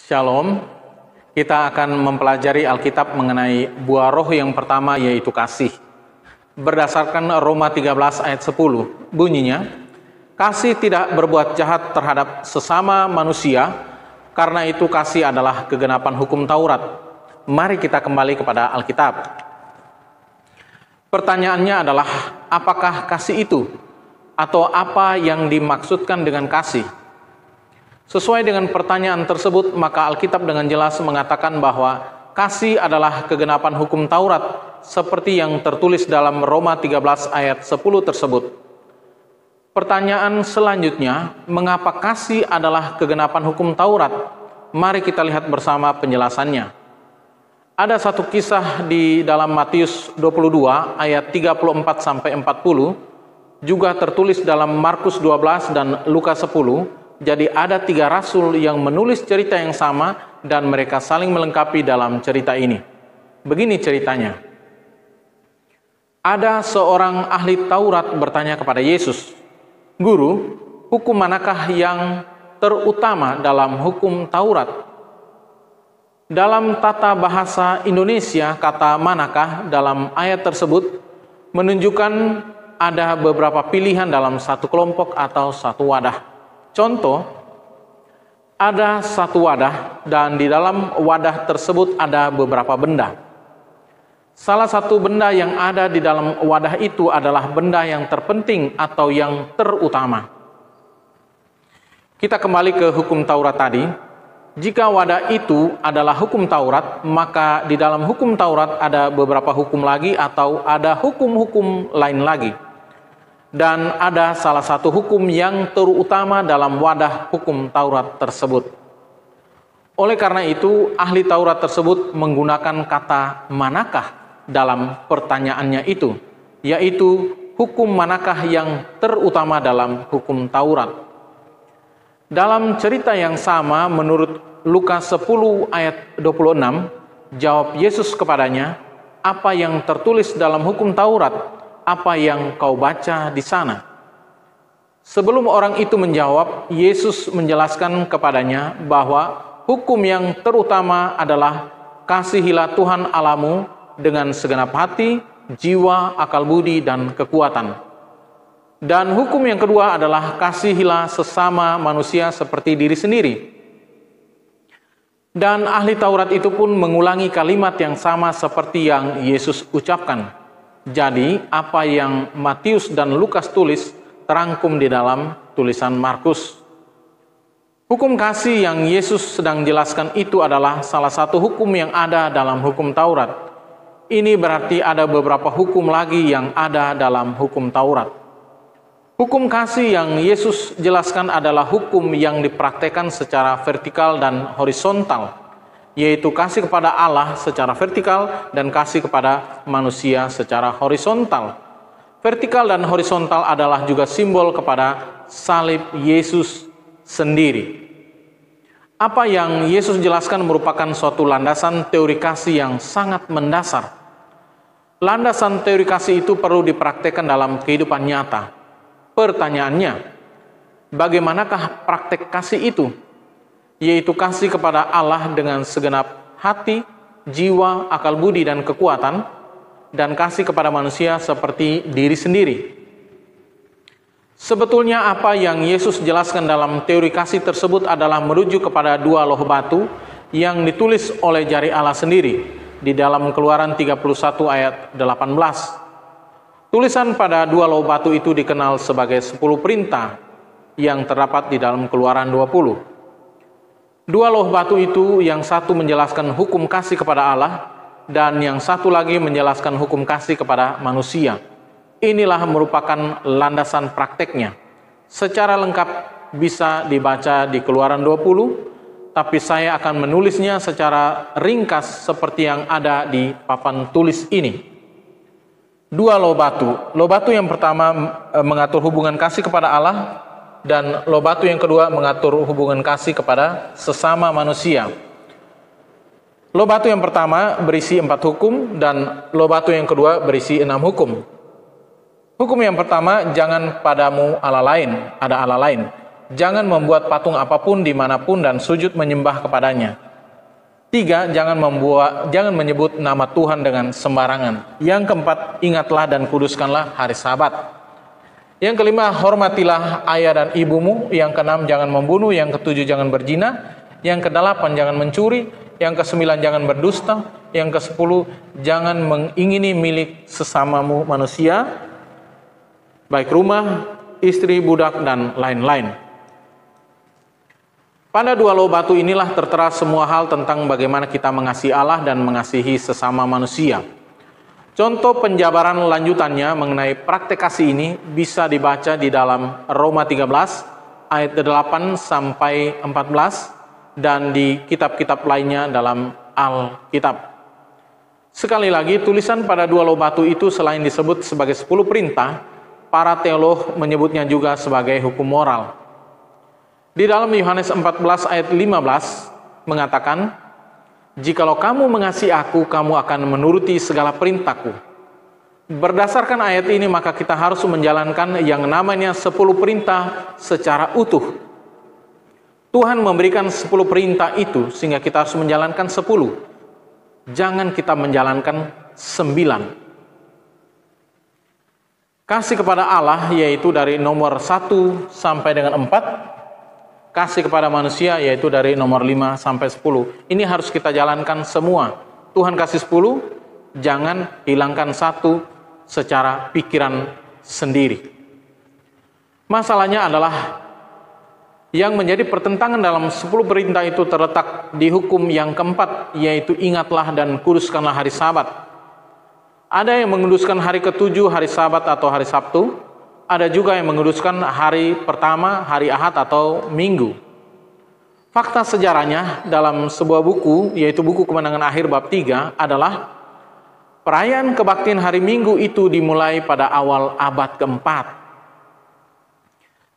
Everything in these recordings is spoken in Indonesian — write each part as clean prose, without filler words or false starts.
Shalom, kita akan mempelajari Alkitab mengenai buah roh yang pertama, yaitu kasih. Berdasarkan Roma 13 ayat 10, bunyinya, kasih tidak berbuat jahat terhadap sesama manusia, karena itu kasih adalah kegenapan hukum Taurat. Mari kita kembali kepada Alkitab. Pertanyaannya adalah, apakah kasih itu? Atau apa yang dimaksudkan dengan kasih? Sesuai dengan pertanyaan tersebut, maka Alkitab dengan jelas mengatakan bahwa kasih adalah kegenapan hukum Taurat, seperti yang tertulis dalam Roma 13 ayat 10 tersebut. Pertanyaan selanjutnya, mengapa kasih adalah kegenapan hukum Taurat? Mari kita lihat bersama penjelasannya. Ada satu kisah di dalam Matius 22 ayat 34-40, juga tertulis dalam Markus 12 dan Lukas 10. Jadi ada 3 rasul yang menulis cerita yang sama dan mereka saling melengkapi dalam cerita ini. Begini ceritanya. Ada seorang ahli Taurat bertanya kepada Yesus, "Guru, hukum manakah yang terutama dalam hukum Taurat?" Dalam tata bahasa Indonesia, kata manakah dalam ayat tersebut menunjukkan ada beberapa pilihan dalam satu kelompok atau satu wadah. Contoh, ada satu wadah dan di dalam wadah tersebut ada beberapa benda. Salah satu benda yang ada di dalam wadah itu adalah benda yang terpenting atau yang terutama. Kita kembali ke hukum Taurat tadi. Jika wadah itu adalah hukum Taurat, maka di dalam hukum Taurat ada beberapa hukum lagi atau ada hukum-hukum lain lagi. Dan ada salah satu hukum yang terutama dalam wadah hukum Taurat tersebut. Oleh karena itu, ahli Taurat tersebut menggunakan kata manakah dalam pertanyaannya itu, yaitu hukum manakah yang terutama dalam hukum Taurat. Dalam cerita yang sama, menurut Lukas 10 ayat 26, jawab Yesus kepadanya, "Apa yang tertulis dalam hukum Taurat? Apa yang kau baca di sana?" Sebelum orang itu menjawab, Yesus menjelaskan kepadanya bahwa hukum yang terutama adalah kasihilah Tuhan Allahmu dengan segenap hati, jiwa, akal budi, dan kekuatan. Dan hukum yang kedua adalah kasihilah sesama manusia seperti diri sendiri. Dan ahli Taurat itu pun mengulangi kalimat yang sama seperti yang Yesus ucapkan. Jadi, apa yang Matius dan Lukas tulis terangkum di dalam tulisan Markus. Hukum kasih yang Yesus sedang jelaskan itu adalah salah satu hukum yang ada dalam hukum Taurat. Ini berarti ada beberapa hukum lagi yang ada dalam hukum Taurat. Hukum kasih yang Yesus jelaskan adalah hukum yang dipraktekkan secara vertikal dan horizontal, yaitu kasih kepada Allah secara vertikal dan kasih kepada manusia secara horizontal. Vertikal dan horizontal adalah juga simbol kepada salib Yesus sendiri. Apa yang Yesus jelaskan merupakan suatu landasan teori kasih yang sangat mendasar. Landasan teori kasih itu perlu dipraktekkan dalam kehidupan nyata. Pertanyaannya, bagaimanakah praktek kasih itu? Yaitu kasih kepada Allah dengan segenap hati, jiwa, akal budi, dan kekuatan, dan kasih kepada manusia seperti diri sendiri. Sebetulnya apa yang Yesus jelaskan dalam teori kasih tersebut adalah merujuk kepada 2 loh batu yang ditulis oleh jari Allah sendiri di dalam Keluaran 31 ayat 18. Tulisan pada 2 loh batu itu dikenal sebagai 10 perintah yang terdapat di dalam Keluaran 20. 2 loh batu itu, yang satu menjelaskan hukum kasih kepada Allah, dan yang satu lagi menjelaskan hukum kasih kepada manusia. Inilah merupakan landasan prakteknya. Secara lengkap bisa dibaca di Keluaran 20, tapi saya akan menulisnya secara ringkas seperti yang ada di papan tulis ini. 2 loh batu. Loh batu yang pertama mengatur hubungan kasih kepada Allah, dan loh batu yang kedua mengatur hubungan kasih kepada sesama manusia. Loh batu yang pertama berisi 4 hukum, dan loh batu yang kedua berisi 6 hukum. Hukum yang pertama, jangan padamu Allah lain, ada Allah lain. jangan membuat patung apapun dimanapun dan sujud menyembah kepadanya. 3, jangan menyebut nama Tuhan dengan sembarangan. Yang keempat, ingatlah dan kuduskanlah hari Sabat. Yang kelima, hormatilah ayah dan ibumu. Yang keenam, jangan membunuh. Yang ketujuh, jangan berzina. Yang kedelapan, jangan mencuri. Yang kesembilan, jangan berdusta. Yang kesepuluh, jangan mengingini milik sesamamu manusia, baik rumah, istri, budak, dan lain-lain. Pada 2 loh batu inilah tertera semua hal tentang bagaimana kita mengasihi Allah dan mengasihi sesama manusia. Contoh penjabaran lanjutannya mengenai praktek kasih ini bisa dibaca di dalam Roma 13 ayat 8 sampai 14 dan di kitab-kitab lainnya dalam Alkitab. Sekali lagi, tulisan pada 2 loh batu itu selain disebut sebagai 10 perintah, para teolog menyebutnya juga sebagai hukum moral. Di dalam Yohanes 14 ayat 15 mengatakan, "Jikalau kamu mengasihi aku, kamu akan menuruti segala perintahku." Berdasarkan ayat ini, maka kita harus menjalankan yang namanya 10 perintah secara utuh. Tuhan memberikan 10 perintah itu sehingga kita harus menjalankan 10. Jangan kita menjalankan 9. Kasih kepada Allah yaitu dari nomor 1 sampai dengan 4. Kasih kepada manusia yaitu dari nomor 5 sampai 10. Ini harus kita jalankan semua. Tuhan kasih 10, jangan hilangkan 1 secara pikiran sendiri. Masalahnya adalah yang menjadi pertentangan dalam 10 perintah itu terletak di hukum yang keempat, yaitu ingatlah dan kuduskanlah hari Sabat. Ada yang menguduskan hari ke-7 hari Sabat atau hari Sabtu. Ada juga yang menguduskan hari pertama, hari Ahad atau Minggu. Fakta sejarahnya dalam sebuah buku, yaitu buku Kemenangan Akhir bab 3, adalah perayaan kebaktian hari Minggu itu dimulai pada awal abad ke-4.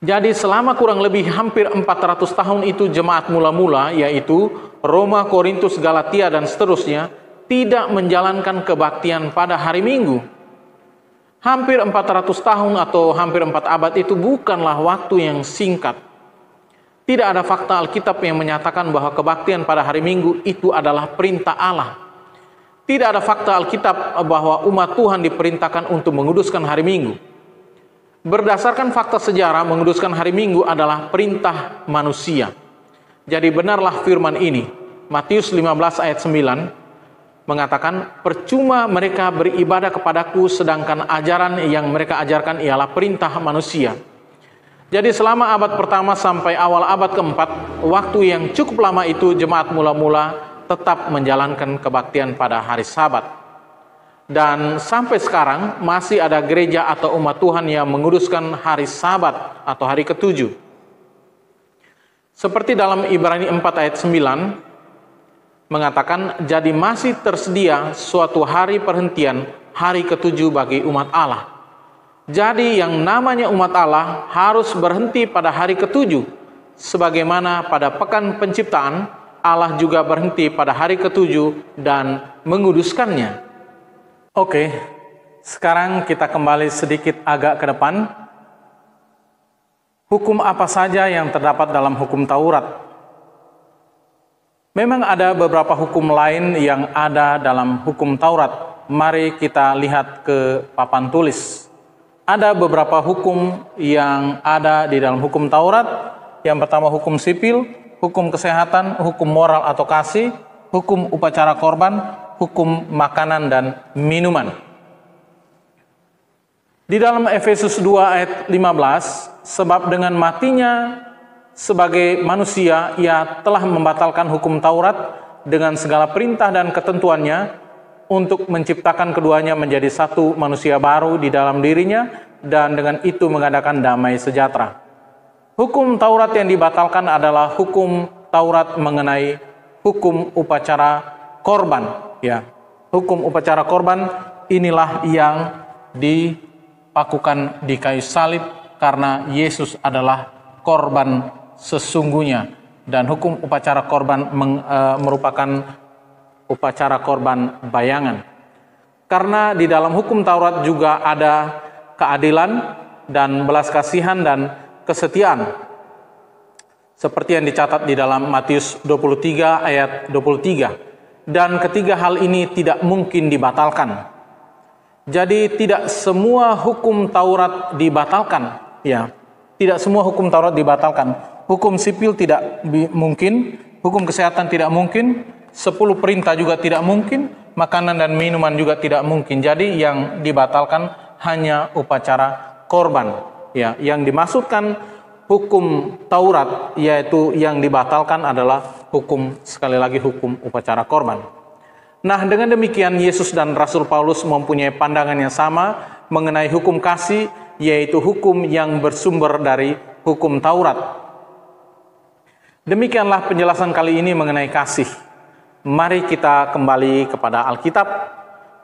Jadi selama kurang lebih hampir 400 tahun itu jemaat mula-mula, yaitu Roma, Korintus, Galatia, dan seterusnya, tidak menjalankan kebaktian pada hari Minggu. Hampir 400 tahun atau hampir 4 abad itu bukanlah waktu yang singkat. Tidak ada fakta Alkitab yang menyatakan bahwa kebaktian pada hari Minggu itu adalah perintah Allah. Tidak ada fakta Alkitab bahwa umat Tuhan diperintahkan untuk menguduskan hari Minggu. Berdasarkan fakta sejarah, menguduskan hari Minggu adalah perintah manusia. Jadi benarlah firman ini, Matius 15 ayat 9, mengatakan, "Percuma mereka beribadah kepadaku sedangkan ajaran yang mereka ajarkan ialah perintah manusia." Jadi selama abad pertama sampai awal abad keempat, waktu yang cukup lama itu jemaat mula-mula tetap menjalankan kebaktian pada hari Sabat. Dan sampai sekarang masih ada gereja atau umat Tuhan yang menguduskan hari Sabat atau hari ke-7. Seperti dalam Ibrani 4 ayat 9, mengatakan, "Jadi masih tersedia suatu hari perhentian, hari ke-7 bagi umat Allah." Jadi yang namanya umat Allah harus berhenti pada hari ke-7. Sebagaimana pada pekan penciptaan, Allah juga berhenti pada hari ke-7 dan menguduskannya. Oke, sekarang kita kembali sedikit agak ke depan. Hukum apa saja yang terdapat dalam hukum Taurat? Memang ada beberapa hukum lain yang ada dalam hukum Taurat. Mari kita lihat ke papan tulis. Ada beberapa hukum yang ada di dalam hukum Taurat. Yang pertama hukum sipil, hukum kesehatan, hukum moral atau kasih, hukum upacara korban, hukum makanan dan minuman. Di dalam Efesus 2 ayat 15, "Sebab dengan matinya sebagai manusia, ia telah membatalkan hukum Taurat dengan segala perintah dan ketentuannya untuk menciptakan keduanya menjadi satu manusia baru di dalam dirinya dan dengan itu mengadakan damai sejahtera." Hukum Taurat yang dibatalkan adalah hukum Taurat mengenai hukum upacara korban. Ya, hukum upacara korban inilah yang dipakukan di kayu salib karena Yesus adalah korban sesungguhnya, dan hukum upacara korban merupakan upacara korban bayangan. Karena di dalam hukum Taurat juga ada keadilan dan belas kasihan dan kesetiaan. seperti yang dicatat di dalam Matius 23 ayat 23. Dan ketiga hal ini tidak mungkin dibatalkan. Jadi tidak semua hukum Taurat dibatalkan, ya. Tidak semua hukum Taurat dibatalkan. Hukum sipil tidak mungkin, hukum kesehatan tidak mungkin, 10 perintah juga tidak mungkin, makanan dan minuman juga tidak mungkin. Jadi yang dibatalkan hanya upacara korban. Ya, yang dimaksudkan hukum Taurat yaitu yang dibatalkan adalah hukum, sekali lagi, hukum upacara korban. Nah, dengan demikian Yesus dan Rasul Paulus mempunyai pandangan yang sama mengenai hukum kasih, yaitu hukum yang bersumber dari hukum Taurat. Demikianlah penjelasan kali ini mengenai kasih. Mari kita kembali kepada Alkitab.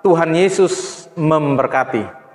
Tuhan Yesus memberkati.